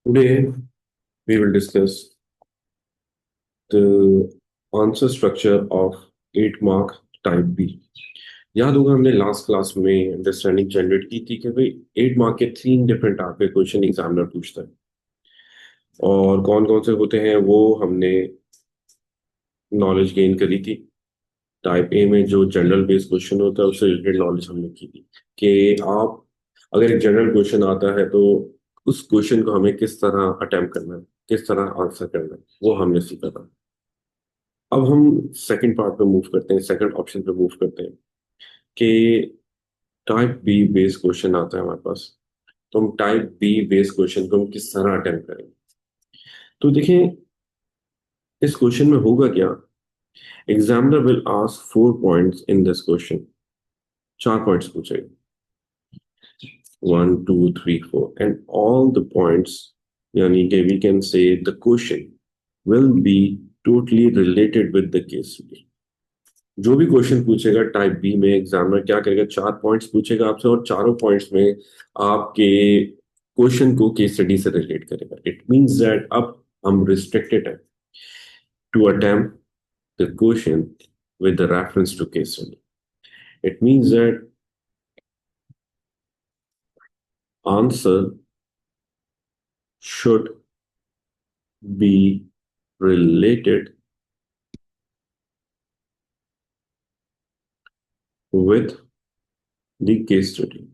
Today, we will discuss the answer structure of 8 mark type B. याद होगा हमने last class में understanding generate की थी कि भाई 8 मार्क के 3 डिफरेंट टाइप के क्वेश्चन एग्जामिनर पूछता है और कौन कौन से होते हैं वो हमने नॉलेज गेन करी थी। टाइप ए में जो जनरल बेस्ड क्वेश्चन होता है उससे रिलेटेड नॉलेज हमने की थी कि आप अगर एक जनरल क्वेश्चन आता है तो उस क्वेश्चन को हमें किस तरह अटेम्प्ट करना है, किस तरह आंसर करना है, वो हमने सीखा था। अब हम सेकंड पार्ट पे मूव करते हैं, सेकंड ऑप्शन पे मूव करते हैं कि टाइप बी बेस्ड क्वेश्चन आता है हमारे पास। तो हम टाइप बी बेस्ड क्वेश्चन को हम किस तरह अटेम्प्ट करेंगे। तो देखें इस क्वेश्चन में होगा क्या। Examiner will ask 4 points in this question. 4 points पूछेगा, 1 2 3 4 एंड ऑल द पॉइंट्स, यानी कि we can say the question will be totally related with the case. जो भी क्वेश्चन पूछेगा टाइप बी में एग्जामिनर क्या करेगा, 4 पॉइंट्स पूछेगा आपसे और चारों पॉइंट्स में आपके क्वेश्चन को केस स्टडी से रिलेट करेगा। इट मींस दैट अब हम रिस्ट्रिक्टेड है to attempt the question with the reference to case study. It means that answer should be related with the case study.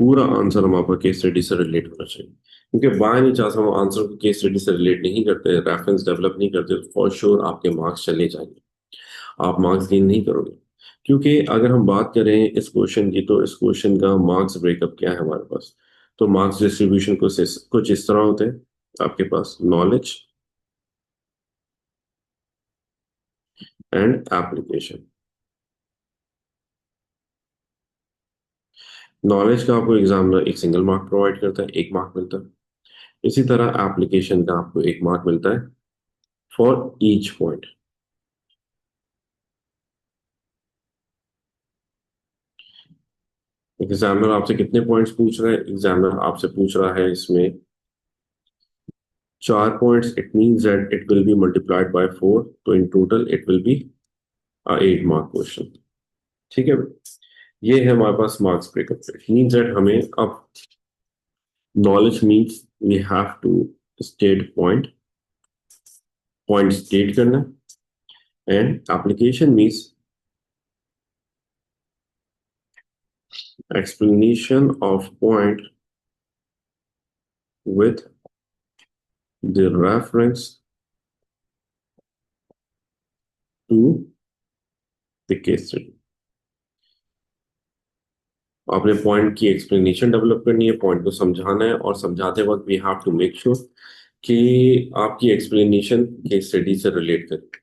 पूरा आंसर हम आपका केस स्टडी से relate होना चाहिए, क्योंकि बाय नहीं चांस हम आंसर को केस स्टडी से रिलेट नहीं करते, रेफरेंस डेवलप नहीं करते, तो फॉर श्योर आपके मार्क्स चले जाएंगे, आप मार्क्स गेन नहीं करोगे। क्योंकि अगर हम बात करें इस क्वेश्चन की, तो इस क्वेश्चन का मार्क्स ब्रेकअप क्या है हमारे पास। तो मार्क्स डिस्ट्रीब्यूशन कुछ इस तरह होते हैं। आपके पास नॉलेज एंड एप्लीकेशन। नॉलेज का आपको एग्जामिनर एक सिंगल मार्क प्रोवाइड करता है, 1 मार्क मिलता है। इसी तरह एप्लीकेशन का आपको 1 मार्क मिलता है फॉर ईच पॉइंट। एग्जामिनर आपसे कितने पॉइंट्स पूछ रहा है, एग्जामिनर आपसे पूछ रहा है इसमें 4 points. It means that it will be multiplied by 4, तो in total it will be 8 mark question. ठीक है, ये है हमारे पास marks breakup. It means that हमें अब knowledge means we have to state point, point state करना। And application means explanation of point with the reference to the case study। आपने पॉइंट की एक्सप्लेनेशन डेवलप करनी है, पॉइंट को समझाना है, और समझाते वक्त we have to make sure कि आपकी एक्सप्लेनेशन केस स्टडी से रिलेट करे।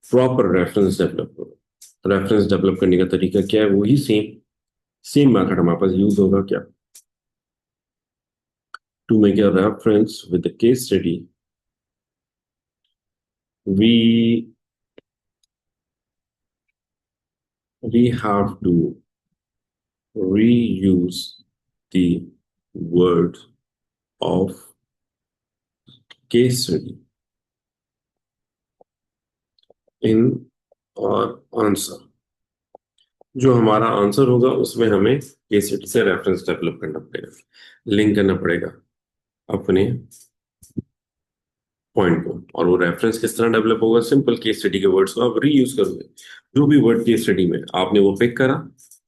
प्रॉपर रेफरेंस डेवलप करो। रेफरेंस डेवलप करने का तरीका क्या है, वही सेम सेम मेथड हमारे पास यूज होगा क्या, to make a reference with the case study we we have to reuse the word of case study in our answer। जो हमारा आंसर होगा उसमें हमें केस स्टडी से रेफरेंस डेवलप करना पड़ेगा, लिंक करना पड़ेगा अपने पॉइंट को। और वो रेफरेंस किस तरह डेवलप होगा, सिंपल केस स्टडी के वर्ड्स को आप रीयूज करोगे। जो भी वर्ड केस स्टडी में आपने वो पिक करा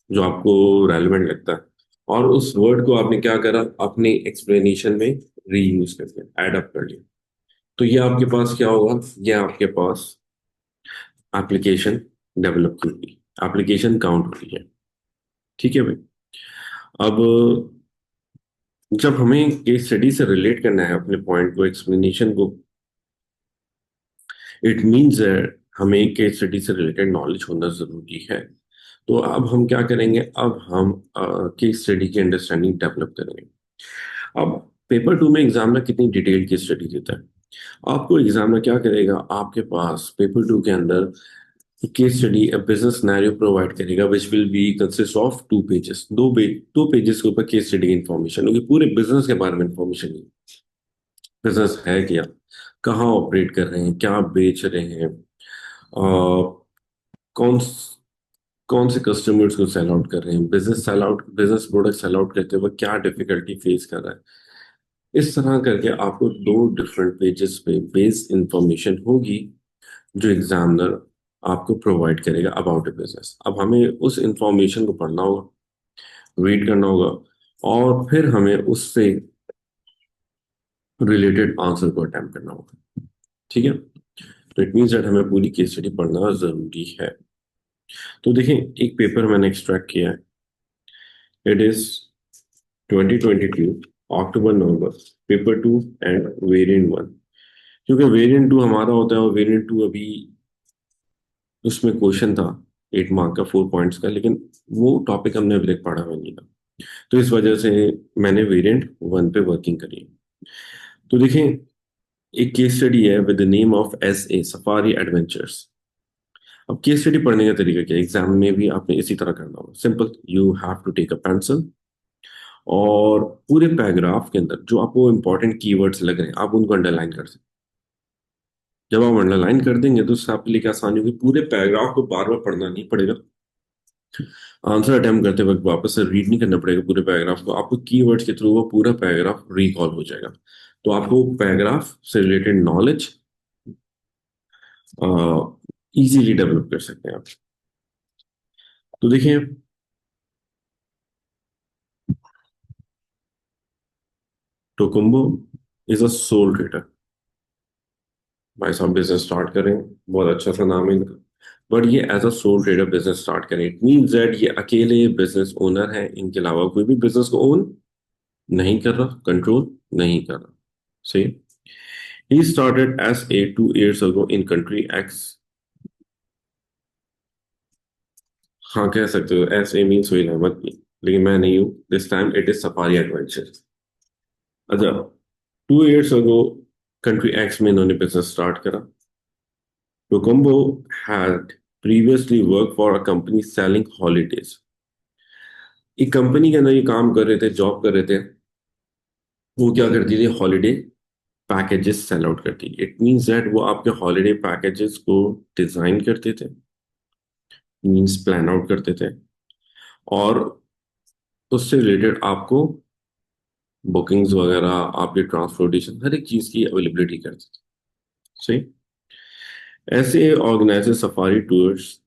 जो आपको रेलेवेंट लगता है, और उस वर्ड को आपने क्या करा, अपने एक्सप्लेनेशन में रीयूज कर दिया, एड अप कर लिया। तो ये आपके पास क्या होगा, ये आपके पास एप्लीकेशन डेवलप की होगी, एप्लीकेशन काउंट होती है। ठीक है भाई। अब जब हमें केस स्टडी से रिलेट करना है अपने पॉइंट को, एक्सप्लेनेशन को, इट मीन्स हमें केस स्टडी से रिलेटेड नॉलेज होना जरूरी है। तो अब हम क्या करेंगे, अब हम केस स्टडी की अंडरस्टैंडिंग डेवलप करेंगे। अब पेपर 2 में एग्जामिनर कितनी डिटेल की स्टडी देता है। आपको एग्जामिनर क्या करेगा, आपके पास पेपर 2 के अंदर case study business scenario provide करेगा which will be consist of 2 pages. दो पेजेस के ऊपर केस स्टडी की इंफॉर्मेशन होगी, पूरे बिजनेस के बारे में इंफॉर्मेशन होगी। बिजनेस है क्या, कहाँ ऑपरेट कर रहे हैं, क्या बेच रहे हैं, कौन कौन से कस्टमर्स को सेल आउट कर रहे हैं, बिजनेस प्रोडक्ट सेल आउट करते वक्त क्या डिफिकल्टी फेस कर रहा है। इस तरह करके आपको दो डिफरेंट पेजेस पे बेस इंफॉर्मेशन होगी जो एग्जामिनर आपको प्रोवाइड करेगा अबाउट ए बिजनेस। अब हमें उस इंफॉर्मेशन को पढ़ना होगा, रीड करना होगा, और फिर हमें उससे रिलेटेड आंसर को अटेम्प्ट करना होगा। ठीक है, तो इट मीन्स दैट हमें पूरी केस स्टडी पढ़ना जरूरी है। तो देखें, एक पेपर मैंने एक्सट्रैक्ट किया है। It is 2022 October November, paper 2 end variant 1। क्योंकि वेरिएंट 2 हमारा होता है और वेरिएंट 2 अभी उसमें क्वेश्चन था 8 मार्क का 4 पॉइंट्स का, लेकिन वो टॉपिक हमने अभी तक पढ़ा हुआ नहीं था। तो इस वजह से मैंने वेरिएंट 1 पे वर्किंग करी। तो देखें, एक केस स्टडी है with the name of S A safari adventures. अब केस स्टडी पढ़ने का तरीका क्या है, एग्जाम में भी आपने इसी तरह करना होगा। Simple, you have to take a pencil और पूरे पैराग्राफ के अंदर जो आपको इंपॉर्टेंट कीवर्ड्स लग रहे हैं आप उनको अंडरलाइन कर सकते हैं। जब आप अंडरलाइन कर देंगे तो उससे आपके लिए क्या आसानी होगी, पूरे पैराग्राफ को बार बार पढ़ना नहीं पड़ेगा। आंसर अटेम्प्ट करते वक्त वापस से रीड नहीं करना पड़ेगा पूरे पैराग्राफ को, आपको कीवर्ड्स के थ्रू वो पूरा पैराग्राफ रिकॉल हो जाएगा। तो आपको पैराग्राफ से रिलेटेड नॉलेज इजीली डेवलप कर सकते हैं आप। तो देखिए, टोकुम्बो इज अ सोल ट्रेडर। भाई साहब बिजनेस स्टार्ट करें, बहुत अच्छा सा नाम है इनका, बट ये as a sole trader business start करें। इट मीन्स दैट ये अकेले बिजनेस ओनर है, इनके अलावा कोई भी बिजनेस को ओन नहीं कर रहा, कंट्रोल नहीं कर रहा। सही। He started as a 2 years ago in country X। हाँ कह सकते हो, S A mean Sohail Ahmed, लेकिन मैं नहीं हूँ। This time it is safari adventure. अच्छा, 2 years ago कंट्री एक्स में इन्होंने बिजनेस स्टार्ट करा। टोकम्बो had previously worked for a company selling holidays। एक कंपनी के अंदर ये काम कर रहे थे, जॉब कर रहे थे। वो क्या करती थी, हॉलीडे पैकेजेस सेल आउट करती। इट मींस दैट वो आपके हॉलीडे पैकेजेस को डिजाइन करते थे, मींस प्लान आउट करते थे, और उससे रिलेटेड आपको बुकिंग्स वगैरह, आपके ट्रांसपोर्टेशन, हर एक चीज की अवेलेबिलिटी करते थे। सही। SA organise safari tours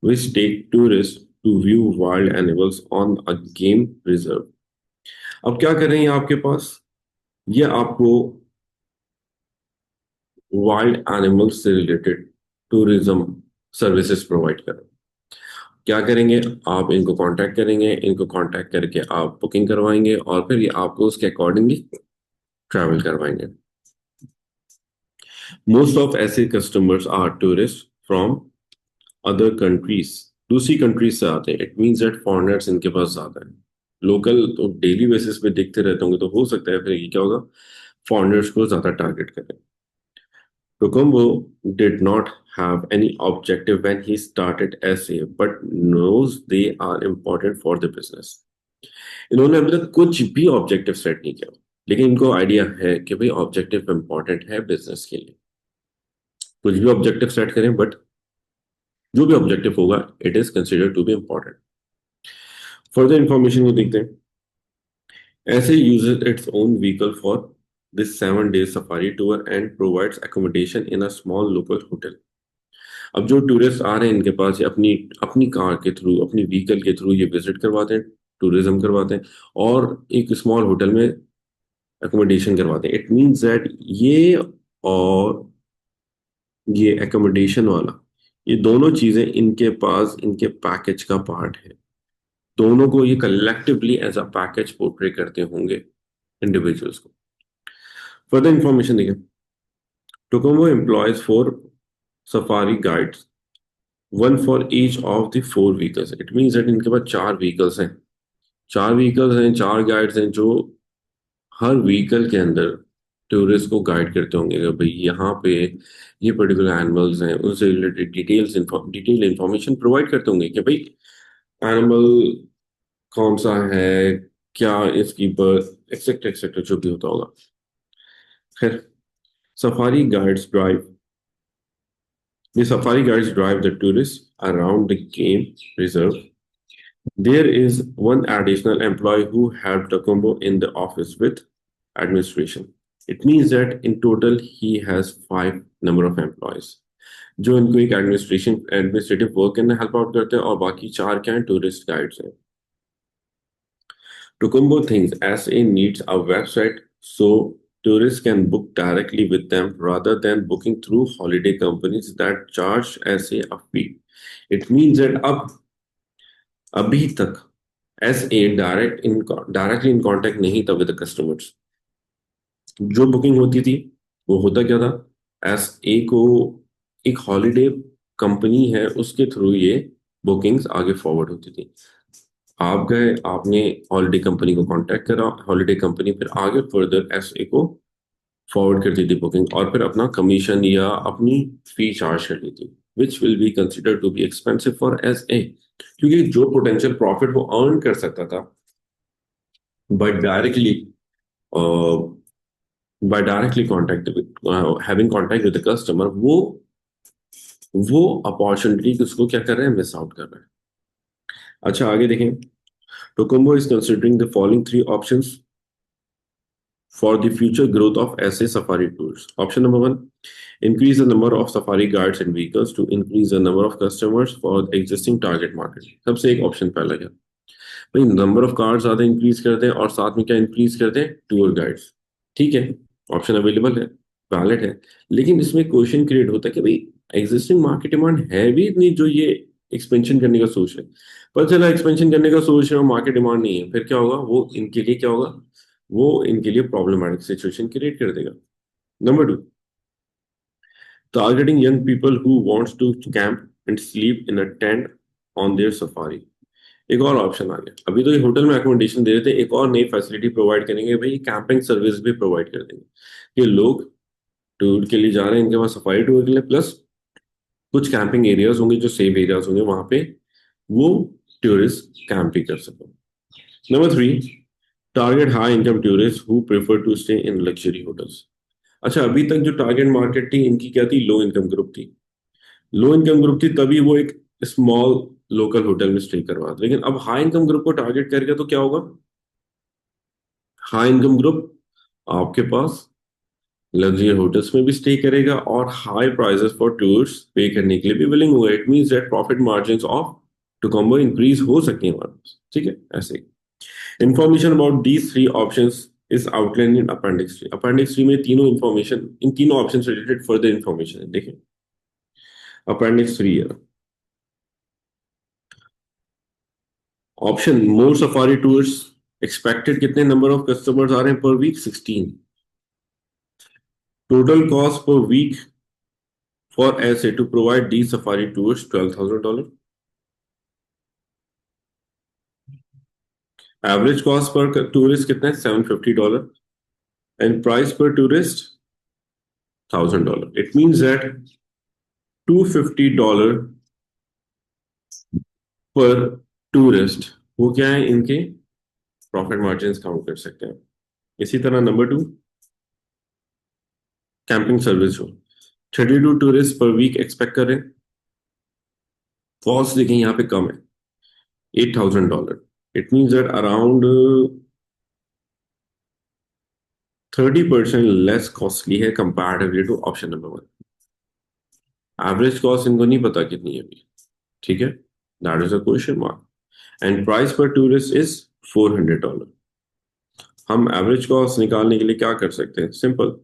which take tourist to view wild animals on a game reserve. अब क्या कर रहे हैं आपके पास, ये आपको वाइल्ड एनिमल्स से रिलेटेड टूरिज्म सर्विसेज प्रोवाइड कर रहे हैं। क्या करेंगे, आप इनको कांटेक्ट करेंगे, इनको कांटेक्ट करके आप बुकिंग करवाएंगे और फिर ये आपको उसके अकॉर्डिंगली ट्रैवल करवाएंगे। Most of SA customers are tourist from other countries. दूसरी कंट्रीज से आते हैं। इट मीन्स दैट फॉरेनर्स इनके पास ज्यादा है। लोकल तो डेली बेसिस पे देखते रहते होंगे, तो हो सकता है फिर ये क्या होगा, फॉरेनर्स को ज्यादा टारगेट करें। Tokumbo did not have any objective when he started SA, but knows they are important for the business। इन्होंने अभी तक कुछ भी ऑब्जेक्टिव सेट नहीं किया, लेकिन इनको आइडिया है कि भाई ऑब्जेक्टिव इंपॉर्टेंट है बिजनेस के लिए। कुछ भी ऑब्जेक्टिव सेट करें, बट जो भी ऑब्जेक्टिव होगा it is considered to be important. Further information को देखते हैं। SA uses its own vehicle for this 7 days safari tour and provides accommodation in a small local hotel। अब जो टूरिस्ट आ रहे हैं इनके पास, ये अपनी अपनी कार के थ्रू, अपनी व्हीकल के थ्रू ये विजिट करवाते हैं, टूरिज्म करवाते हैं, और एक स्मॉल होटल में एकोमोडेशन करवाते हैं। इट मींस दैट ये और ये एकोमोडेशन वाला, ये दोनों चीजें इनके पास इनके पैकेज का पार्ट है। दोनों को ये collectively as a package portray करते होंगे इंडिविजुअल्स को। फर्दर इंफॉर्मेशन देखिए। Tukumbo employs 4 safari guides, one for each of the 4 vehicles. It means that इनके पास 4 व्हीकल्स हैं। 4 व्हीकल्स हैं, 4 गाइड्स हैं, जो हर व्हीकल के अंदर टूरिस्ट को गाइड करते होंगे कि भाई यहाँ पे ये पर्टिकुलर एनिमल्स हैं, उनसे रिलेटेड डिटेल इंफॉर्मेशन प्रोवाइड करते होंगे कि भाई एनिमल कौन सा है, क्या इसकी बर्थ, एक्सेट्रा एक्सेट्रा जो भी होता होगा। खैर, safari guides drive the safari guides drive the tourists around the game reserve. There is one additional employee who helped Tocumbo in the office with administration. It means that in total he has five number of employees जो इनको एक administrative work करने help out करते हैं और बाकी चार क्या हैं टूरिस्ट गाइड्स हैं. Tukumbo thinks SA needs a website so tourists can book directly with them rather than booking through holiday companies that charge SA a fee. It means that अभी तक SA डायरेक्टली इन कांटेक्ट नहीं था with the customers. जो booking होती थी वो होता क्या था, SA को एक हॉलिडे कंपनी है उसके थ्रू ये बुकिंग्स आगे फॉरवर्ड होती थी. आप गए, आपने हॉलिडे कंपनी को कांटेक्ट करा, हॉलिडे कंपनी फिर आगे फर्दर SA को फॉरवर्ड करती थी बुकिंग और फिर अपना कमीशन या अपनी फी चार्ज कर लेती, which will be considered to be expensive for SA, क्योंकि जो पोटेंशियल प्रॉफिट वो अर्न कर सकता था but directly by directly contact having contact with the customer, वो अपॉर्चुनिटी उसको क्या कर रहे हैं, मिस आउट कर रहे हैं. अच्छा आगे देखें. Tocumbo is considering the following three options for the future growth of SA Safari tours. Option number one, increase the number of safari guides and vehicles to increase the number of customers for the existing target market. सबसे एक option पहला क्या भाई, number of card ज्यादा increase कर दें और साथ में क्या इंक्रीज कर दें, टूर गाइड्स. ठीक है, ऑप्शन अवेलेबल है, वैलिड है, लेकिन इसमें क्वेश्चन क्रिएट होता है कि भाई एग्जिस्टिंग मार्केट डिमांड है भी इतनी जो ये एक्सपेंशन करने का सोच रहे हैं, पर चला एक्सपेंशन करने का सोच रहे हो, मार्केट डिमांड नहीं है, फिर क्या होगा, वो इनके लिए क्या होगा, वो इनके लिए प्रॉब्लमैटिक सिचुएशन क्रिएट कर देगा. Number two, targeting young people who wants to camp and sleep in a tent on their safari. एक और ऑप्शन आ गया, अभी तो ये होटल में अकोमोडेशन दे रहे थे, एक और नई फैसिलिटी प्रोवाइड करेंगे भाई, कैंपिंग सर्विस भी प्रोवाइड कर देंगे. ये लोग टूर के लिए जा रहे हैं, इनके पास सफारी टूर के लिए प्लस कुछ कैंपिंग एरियाज होंगे जो सेफ एरियाज होंगे, वहां पे वो टूरिस्ट कैंप भी कर सको. Number three, target high income tourist who prefer to stay in luxury hotels. अच्छा, अभी तक जो टारगेट मार्केट थी इनकी क्या थी, लो इनकम ग्रुप थी. लो इनकम ग्रुप थी तभी वो एक स्मॉल लोकल होटल में स्टे करवा, लेकिन अब हाई इनकम ग्रुप को टारगेट करेगा तो क्या होगा, हाई इनकम ग्रुप आपके पास लग्जरी होटल्स में भी स्टे करेगा और हाई प्राइसेस फॉर टूर्स पे करने के लिए भी विलिंग होगा. It means that profit margins of Tukumbo increase हो सकती है हमारे पास. ठीक है, ऐसे ही information about these three options is outline in appendix 3. Appendix 3 में तीनों इंफॉर्मेशन, इन तीनों ऑप्शन से रिलेटेड फर्दर इंफॉर्मेशन है. देखें अपेंडिक्स 3 है. Option, more safari tours expected कितने नंबर ऑफ कस्टमर्स आ रहे हैं per week, 16. Total cost per week for SA to provide the safari tours $12,000. Average cost per tourist कितना है, $750. एंड प्राइस पर tourist $1,000. It means that $250 per tourist वो क्या है, इनके प्रॉफिट मार्जिन काउंट कर सकते हैं. इसी तरह नंबर टू, कैंपिंग सर्विस हो, 32 टूरिस्ट पर वीक एक्सपेक्ट करें, कॉस्ट देखें यहाँ पे कम है, $8,000. It means that around 30% less costly है comparatively to option number 1. Average cost इनको नहीं पता कितनी है अभी. ठीक है, that is a question mark. And price पर टूरिस्ट इज $400. हम एवरेज कॉस्ट निकालने के लिए क्या कर सकते हैं, simple,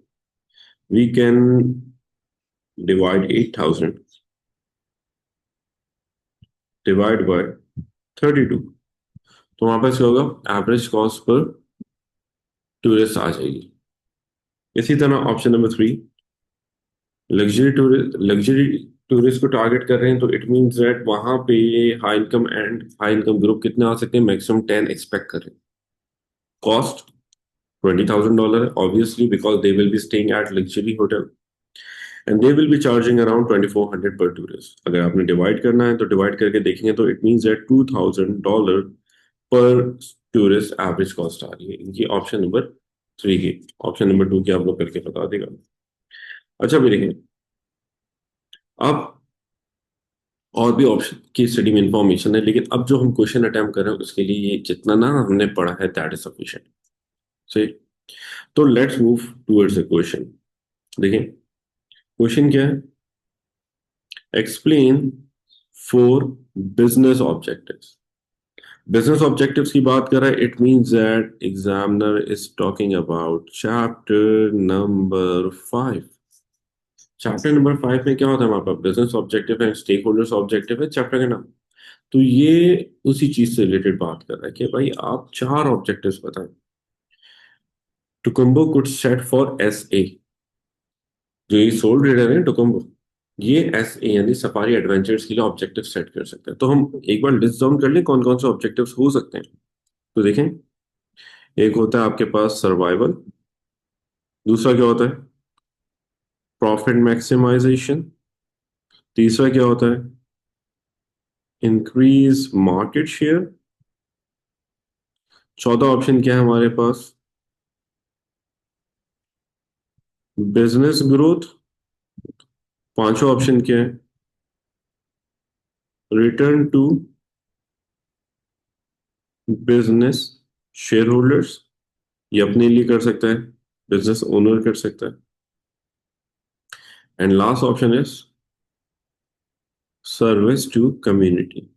we can divide 8,000 divide by 32, तो वहां पर क्या होगा, एवरेज कॉस्ट पर टूरिस्ट आ जाएगी. इसी तरह ऑप्शन नंबर 3, लग्जरी टूरिस्ट को टारगेट कर रहे हैं, तो इट मींस दैट वहां पे हाई इनकम ग्रुप कितने आ सकते हैं, मैक्सिमम 10 एक्सपेक्ट करें. कॉस्ट $20,000 है obviously because they will be staying at luxury hotel and they will be charging around 2,400 पर टूरिस्ट. अगर आपने डिवाइड करना है तो डिवाइड करके देखेंगे तो इट मींस दैट $2,000 पर टूरिस्ट एवरेज कॉस्ट आ रही है इनकी, ऑप्शन नंबर 3 की, ऑप्शन नंबर 2 की आप लोग करके बता देगा। अच्छा भी देखिए, अब और भी ऑप्शन की स्टडी में इंफॉर्मेशन है, लेकिन अब जो हम क्वेश्चन अटेम्प्ट कर रहे हैं उसके लिए ये जितना ना हमने पढ़ा है दैट इज सफिशिएंट। सही। तो let's move towards the question. देखिए क्वेश्चन क्या है, explain 4 business objectives. Business objectives की बात कर रहा है, it means that examiner is talking about chapter number 5। Chapter number 5 में क्या होता है हमारे पास, बिजनेस ऑब्जेक्टिव है, स्टेक होल्डर्स ऑब्जेक्टिव है, चैप्टर का नाम। तो ये उसी चीज से रिलेटेड बात कर रहा है कि भाई आप 4 ऑब्जेक्टिव्स बताएं। Tukumbo could set for S A, जो ये सोल रीडर है टुकुम्बो, ये एस ए यानी सफारी एडवेंचर्स के लिए ऑब्जेक्टिव सेट कर सकते हैं। तो हम एक बार लिस्ट डाउन कर लें कौन कौन से ऑब्जेक्टिव्स हो सकते हैं। तो देखें, एक होता है आपके पास सर्वाइवल, दूसरा क्या होता है प्रॉफिट मैक्सिमाइजेशन, तीसरा क्या होता है इंक्रीज मार्केट शेयर, चौथा ऑप्शन क्या है हमारे पास बिजनेस ग्रोथ, पांचवा ऑप्शन क्या है return to business share holders, ये अपने लिए कर सकता है, बिजनेस ओनर कर सकता है, and last option is service to community.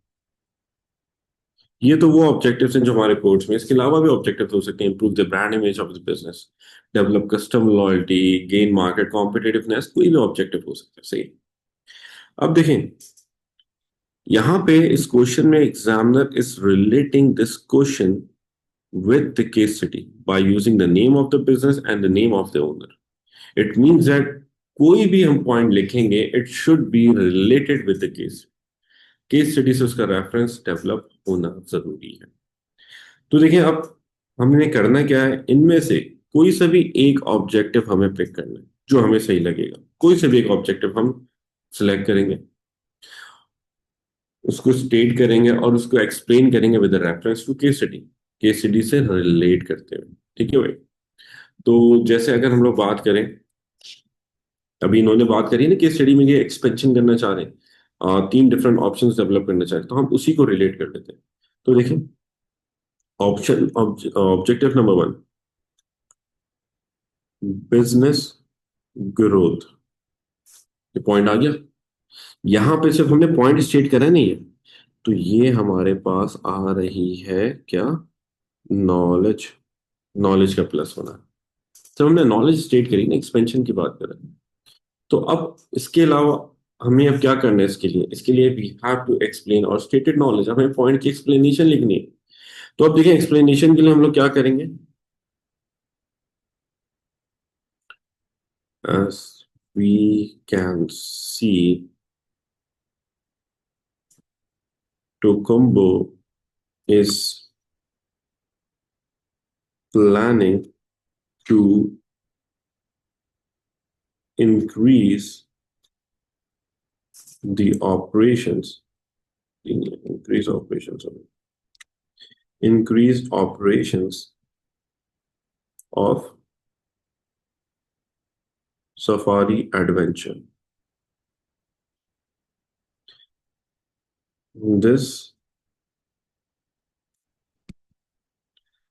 ये तो वो ऑब्जेक्टिव्स हैं जो हमारे कोर्स में, इसके अलावा भी ऑब्जेक्टिव्स हो सकते हैं, improve the brand image of the business, develop customer loyalty, gain market competitiveness, कोई भी ऑब्जेक्टिव हो सकता है। सही। अब देखें, यहां पे इस क्वेश्चन में examiner is relating this question with the case study by using the name of the business and the name of the owner. It means that कोई भी हम पॉइंट लिखेंगे it should be related with the case study से उसका reference develop होना जरूरी है। तो देखिए अब हमने करना क्या है, इनमें से कोई सा भी एक ऑब्जेक्टिव हमें पिक करना है जो हमें सही लगेगा, कोई से भी एक ऑब्जेक्टिव हम सिलेक्ट करेंगे, उसको स्टेट करेंगे और उसको एक्सप्लेन करेंगे with reference to case study से रिलेट करते हुए। ठीक है भाई। तो जैसे अगर हम लोग बात करें, अभी इन्होंने बात करी ना केस स्टडी में ये एक्सपेंशन करना चाह रहे हैं, 3 डिफरेंट ऑप्शंस डेवलप करना चाह रहे हैं, तो हम उसी को रिलेट कर लेते हैं। तो देखिए option objective number 1 business growth, ये पॉइंट आ गया। यहां पे सिर्फ हमने पॉइंट स्टेट करा नहीं है, तो ये हमारे पास आ रही है क्या, नॉलेज, नॉलेज का प्लस होना। तो हमने नॉलेज स्टेट करी ना, एक्सपेंशन की बात करें। तो अब इसके अलावा हमें अब क्या करना है, इसके लिए वी हैव टू एक्सप्लेन और स्टेटेड नॉलेज, हमें पॉइंट की एक्सप्लेनेशन लिखनी है। तो अब देखिए एक्सप्लेनेशन के लिए हम लोग क्या करेंगे, as we can see Tocumbo is planning to increase the operations, increase operations, increased operations of Safari Adventure. This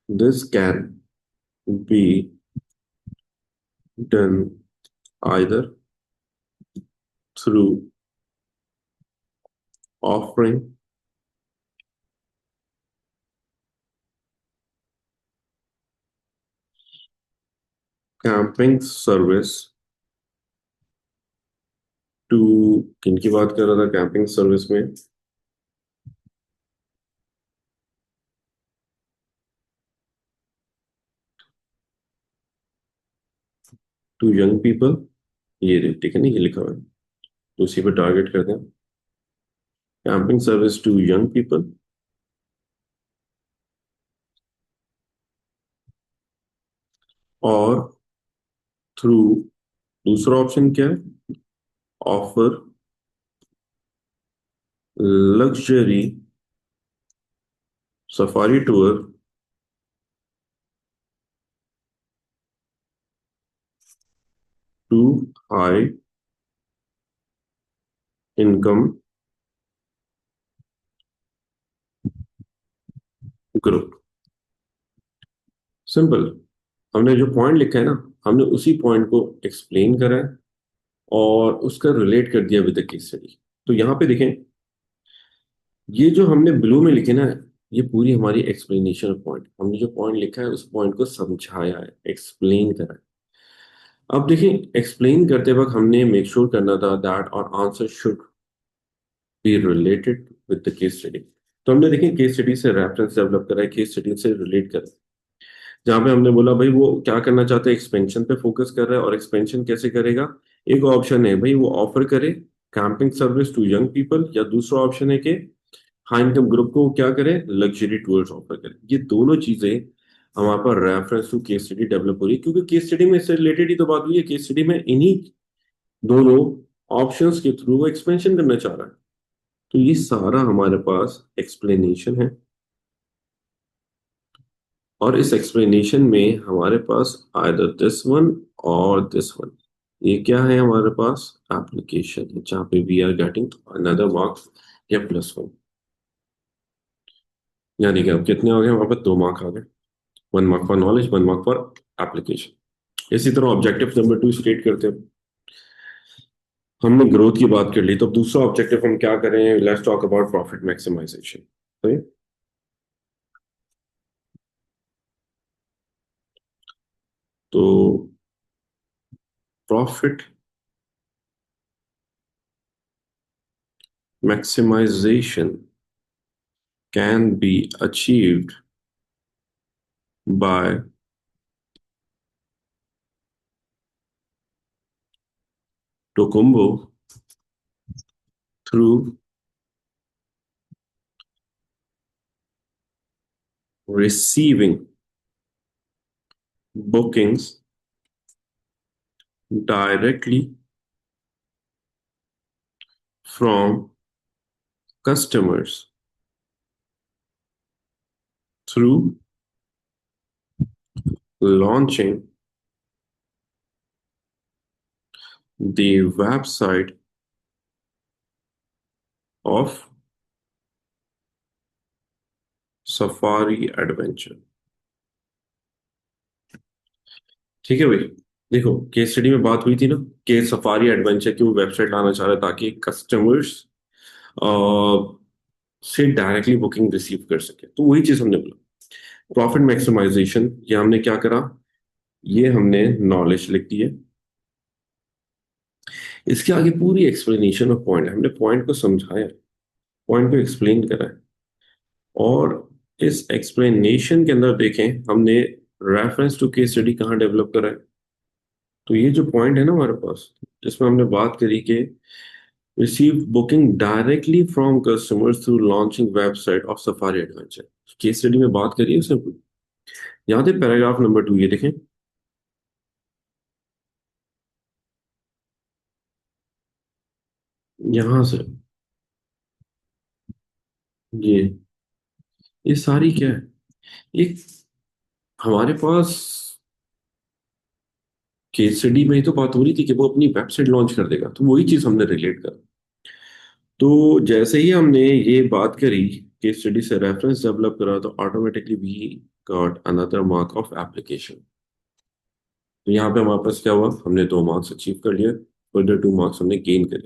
this can be done either through offering camping service to, किनकी बात कर रहा था कैंपिंग सर्विस में, to young people, ये ठीक है ना, ये लिखा हुआ है, तो उसी पर टारगेट करते हैं, camping service to young people, और थ्रू, दूसरा ऑप्शन क्या है, offer luxury safari tour to high income group. Simple. हमने जो पॉइंट लिखा है ना, हमने उसी पॉइंट को एक्सप्लेन करा है और उसका रिलेट कर दिया विद द केस स्टडी। तो यहाँ पे देखें, ये जो हमने ब्लू में लिखे ना, ये पूरी हमारी एक्सप्लेनेशन पॉइंट, हमने जो पॉइंट लिखा है उस पॉइंट को समझाया है, एक्सप्लेन करा है। अब देखिए, एक्सप्लेन करते वक्त हमने मेक श्योर करना था दैट और answer should be related with the case study. तो हमने देखिए केस स्टडी से रेफरेंस डेवलप करा है, केस स्टडी से रिलेट करा है। जहां पे हमने बोला भाई वो क्या करना चाहते हैं, एक्सपेंशन पे फोकस कर रहा है, और एक्सपेंशन कैसे करेगा। एक ऑप्शन है भाई वो ऑफर करे camping service to young people, या दूसरा ऑप्शन है कि हाई इनकम ग्रुप को क्या करे, लग्जरी टूर्स ऑफर करे। ये दोनों चीजें हमारे पर reference to case study develop हो रही है, क्योंकि केस स्टडी में इससे रिलेटेड ही तो बात हुई है। केस स्टडी में इन्हीं दोनों ऑप्शंस के थ्रू वो एक्सपेंशन करना चाह रहा है। तो ये सारा हमारे पास एक्सप्लेनेशन है, और इस एक्सप्लेनेशन में हमारे पास आइदर दिस वन और दिस वन, ये क्या है हमारे पास, एप्लीकेशन है, जहाँ पे we are getting another marks या +1। यानी कि अब कितने हो गए वहां पर, 2 मार्क आ गए। 1 mark for knowledge, 1 mark for application. इसी तरह ऑब्जेक्टिव नंबर 2 स्टेट करते हैं। हमने ग्रोथ की बात कर ली, तो दूसरा ऑब्जेक्टिव हम क्या करें, let's talk about profit maximisation. तो profit maximization can be achieved by Tocumbo through receiving bookings directly from customers through launching the website of Safari Adventure। ठीक है भाई। देखो, केस स्टडी में बात हुई थी ना कि सफारी एडवेंचर की वो वेबसाइट लाना चाह रहा है ताकि कस्टमर्स से डायरेक्टली बुकिंग रिसीव कर सके। तो वही चीज हमने बोला, प्रॉफिट मैक्सिमाइजेशन, ये हमने क्या करा, ये हमने नॉलेज लिख दी है। इसके आगे पूरी एक्सप्लेनेशन ऑफ पॉइंट, हमने पॉइंट को समझाया, पॉइंट को एक्सप्लेन करा है। और इस एक्सप्लेनेशन के अंदर देखें हमने रेफरेंस टू केस स्टडी कहाँ डेवलप करा है। तो ये जो पॉइंट है ना हमारे पास, जिसमें हमने बात करी कि receive booking directly from customers through launching website of safari adventure, case study में बात करी है उसने पूरी। याद है पैराग्राफ नंबर 2, ये देखें। यहां से ये सारी क्या है, एक हमारे पास केस स्टडी में ही तो बात हो रही थी कि वो अपनी वेबसाइट लॉन्च कर देगा, तो वही चीज हमने रिलेट कर। तो जैसे ही हमने ये बात करी, केस स्टडी से रेफरेंस डेवलप करा, तो automatically we got another mark of application. तो यहाँ पे हमारे पास क्या हुआ, हमने 2 मार्क्स अचीव कर लिए, फर्दर 2 मार्क्स हमने गेन कर लिए।